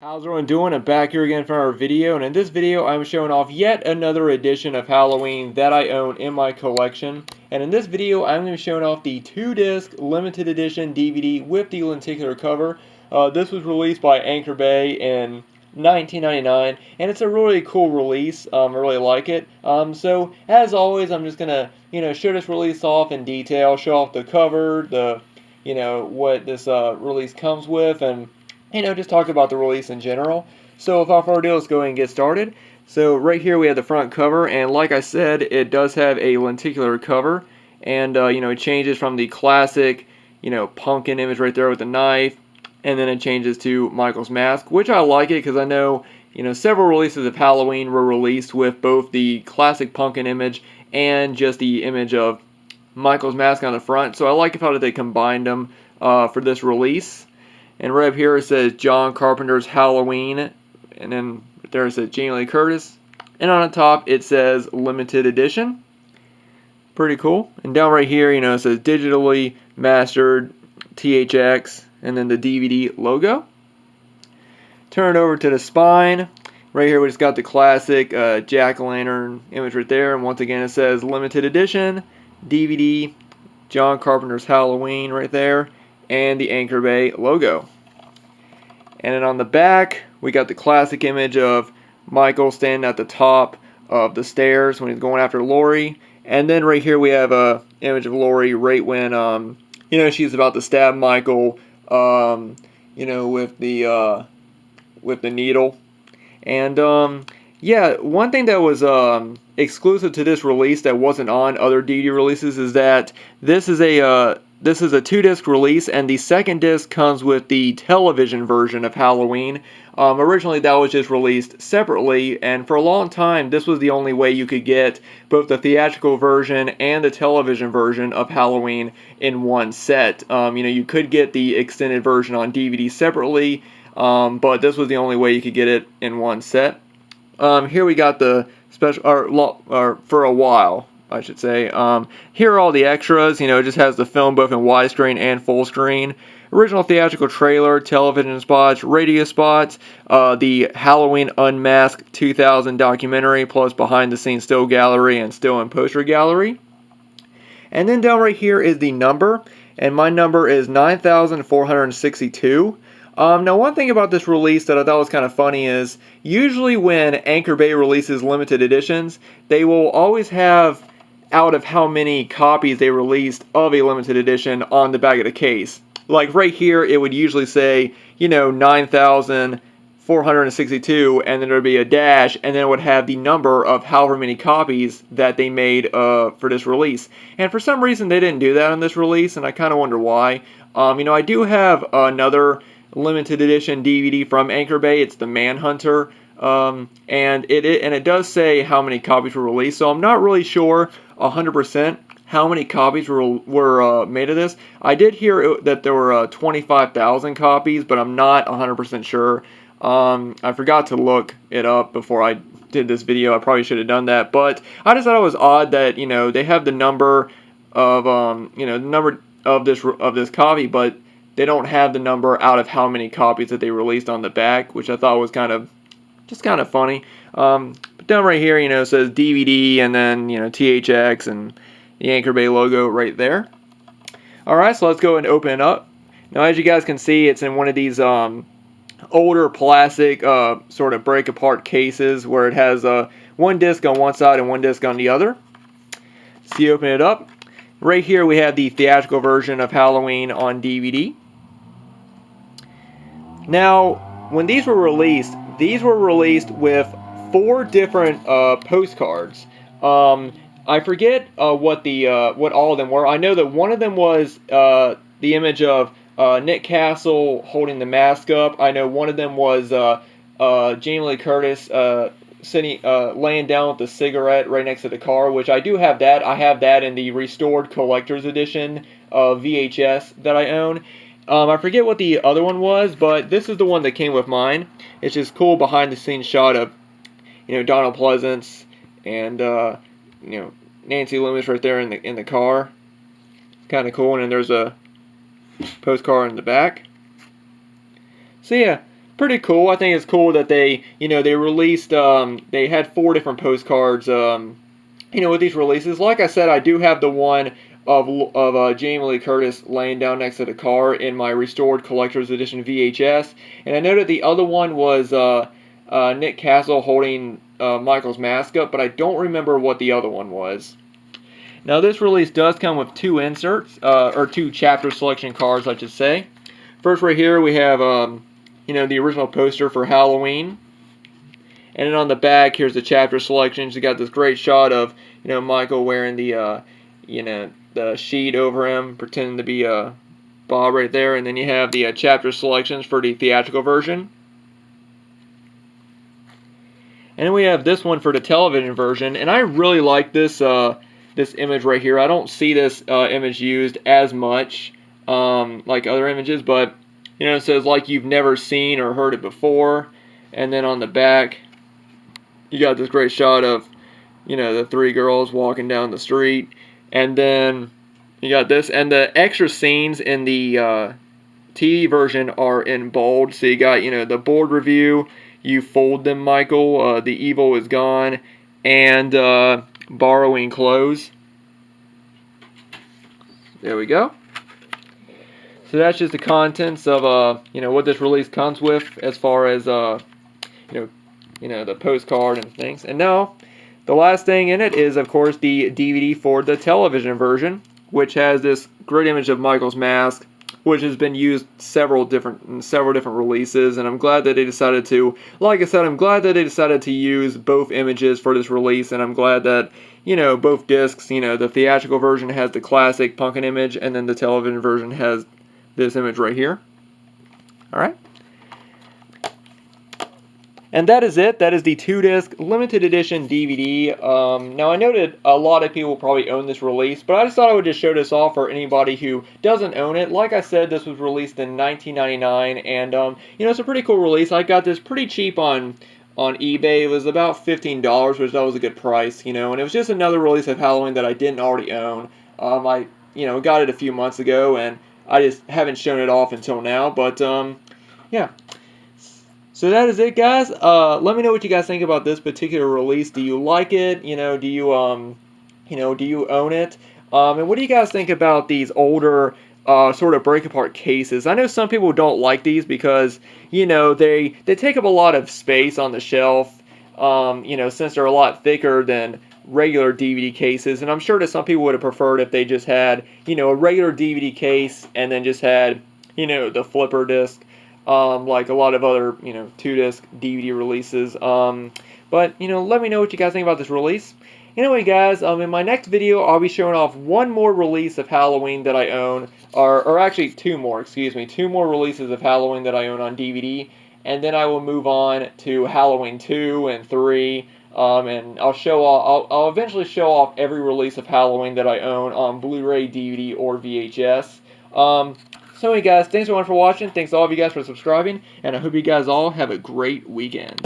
How's everyone doing? I'm back here again for our video, and in this video I'm showing off yet another edition of Halloween that I own in my collection. And in this video I'm going to be showing off the 2-disc limited edition DVD with the lenticular cover. This was released by Anchor Bay in 1999, and it's a really cool release. I really like it. So as always, I'm just gonna show this release off in detail, show off the cover, the what this release comes with, and just talk about the release in general. So without further ado, let's go ahead and get started. So right here we have the front cover, and like I said, it does have a lenticular cover, and it changes from the classic, pumpkin image right there with the knife, and then it changes to Michael's mask, which I like it because I know, several releases of Halloween were released with both the classic pumpkin image and just the image of Michael's mask on the front. So I like how they combined them for this release. And right up here it says John Carpenter's Halloween, and then there it says Jamie Lee Curtis. And on the top it says limited edition. Pretty cool. And down right here, it says digitally mastered THX, and then the DVD logo. Turn it over to the spine. Right here we just got the classic jack-o'-lantern image right there, and once again it says limited edition, DVD, John Carpenter's Halloween right there, and the Anchor Bay logo. And then on the back, we got the classic image of Michael standing at the top of the stairs when he's going after Laurie. And then right here we have a image of Laurie right when she's about to stab Michael, with the needle. And yeah, one thing that was exclusive to this release that wasn't on other DVD releases is that this is a 2-disc release, and the second disc comes with the television version of Halloween. Originally that was just released separately, and for a long time this was the only way you could get both the theatrical version and the television version of Halloween in one set. You could get the extended version on DVD separately, but this was the only way you could get it in one set. Here we got the special, or for a while, I should say. Here are all the extras. It just has the film both in widescreen and full screen. Original theatrical trailer, television spots, radio spots, the Halloween Unmasked 2000 documentary, plus behind-the-scenes still gallery and still and poster gallery. And then down right here is the number, and my number is 9462. Now, one thing about this release that I thought was kind of funny is usually when Anchor Bay releases limited editions, they will always have out of how many copies they released of a limited edition on the back of the case. Like right here, it would usually say, 9,462, and then there would be a dash, and then it would have the number of however many copies that they made for this release. And for some reason, they didn't do that on this release, and I kind of wonder why. I do have another limited edition DVD from Anchor Bay. It's the Manhunter, and it does say how many copies were released. So I'm not really sure 100% how many copies were made of this. I did hear that there were 25,000 copies, but I'm not 100% sure. I forgot to look it up before I did this video. I probably should have done that, but I just thought it was odd that they have the number of the number of this copy, but they don't have the number out of how many copies that they released on the back, which I thought was kind of funny. But down right here, it says DVD, and then THX and the Anchor Bay logo right there. All right, so let's go and open it up. Now, as you guys can see, it's in one of these older plastic sort of break apart cases where it has one disc on one side and one disc on the other. So you open it up. Right here we have the theatrical version of Halloween on DVD. Now, when these were released with 4 different postcards. I forget what all of them were. I know that one of them was the image of Nick Castle holding the mask up. I know one of them was Jamie Lee Curtis sitting, laying down with the cigarette right next to the car, which I do have that. I have that in the restored collector's edition of VHS that I own. I forget what the other one was, but this is the one that came with mine. It's just cool behind-the-scenes shot of, Donald Pleasance and Nancy Loomis right there in the car. Kind of cool, and then there's a postcard in the back. So yeah, pretty cool. I think it's cool that they, they released, they had 4 different postcards, with these releases. Like I said, I do have the one of Jamie Lee Curtis laying down next to the car in my restored collector's edition VHS, and I know that the other one was Nick Castle holding Michael's mask up, but I don't remember what the other one was. Now this release does come with 2 inserts, or 2 chapter selection cards, I should say. First, right here we have the original poster for Halloween, and then on the back here's the chapter selections. You got this great shot of Michael wearing the the sheet over him, pretending to be Bob right there, and then you have the chapter selections for the theatrical version. And then we have this one for the television version, and I really like this this image right here. I don't see this image used as much like other images, but it says like you've never seen or heard it before. And then on the back, you got this great shot of the 3 girls walking down the street, and then you got this, and the extra scenes in the TV version are in bold. So you got the board review, you fold them, Michael, the evil is gone, and borrowing clothes. There we go. So that's just the contents of what this release comes with, as far as the postcard and things. And now the last thing in it is, of course, the DVD for the television version, which has this great image of Michael's mask, which has been used in several different releases. And I'm glad that they decided to, like I said, I'm glad that they decided to use both images for this release, and I'm glad that both discs, the theatrical version has the classic pumpkin image, and then the television version has this image right here. All right. And that is it. That is the 2-disc limited edition DVD. Now I know that a lot of people probably own this release, but I just thought I would just show this off for anybody who doesn't own it. Like I said, this was released in 1999, and it's a pretty cool release. I got this pretty cheap on eBay. It was about $15, which that was a good price, and it was just another release of Halloween that I didn't already own. I got it a few months ago, and I just haven't shown it off until now. But yeah. So that is it, guys. Let me know what you guys think about this particular release. Do you like it? Do you do you own it? And what do you guys think about these older sort of break apart cases? I know some people don't like these because they take up a lot of space on the shelf. Since they're a lot thicker than regular DVD cases, and I'm sure that some people would have preferred if they just had a regular DVD case and then just had the flipper disc. Like a lot of other, 2-disc DVD releases. But, let me know what you guys think about this release. Anyway, guys, in my next video, I'll be showing off one more release of Halloween that I own, or actually 2 more, excuse me, 2 more releases of Halloween that I own on DVD, and then I will move on to Halloween 2 and 3, and I'll eventually show off every release of Halloween that I own on Blu-ray, DVD, or VHS. So anyway, guys, thanks so much for watching. Thanks to all of you guys for subscribing, and I hope you guys all have a great weekend.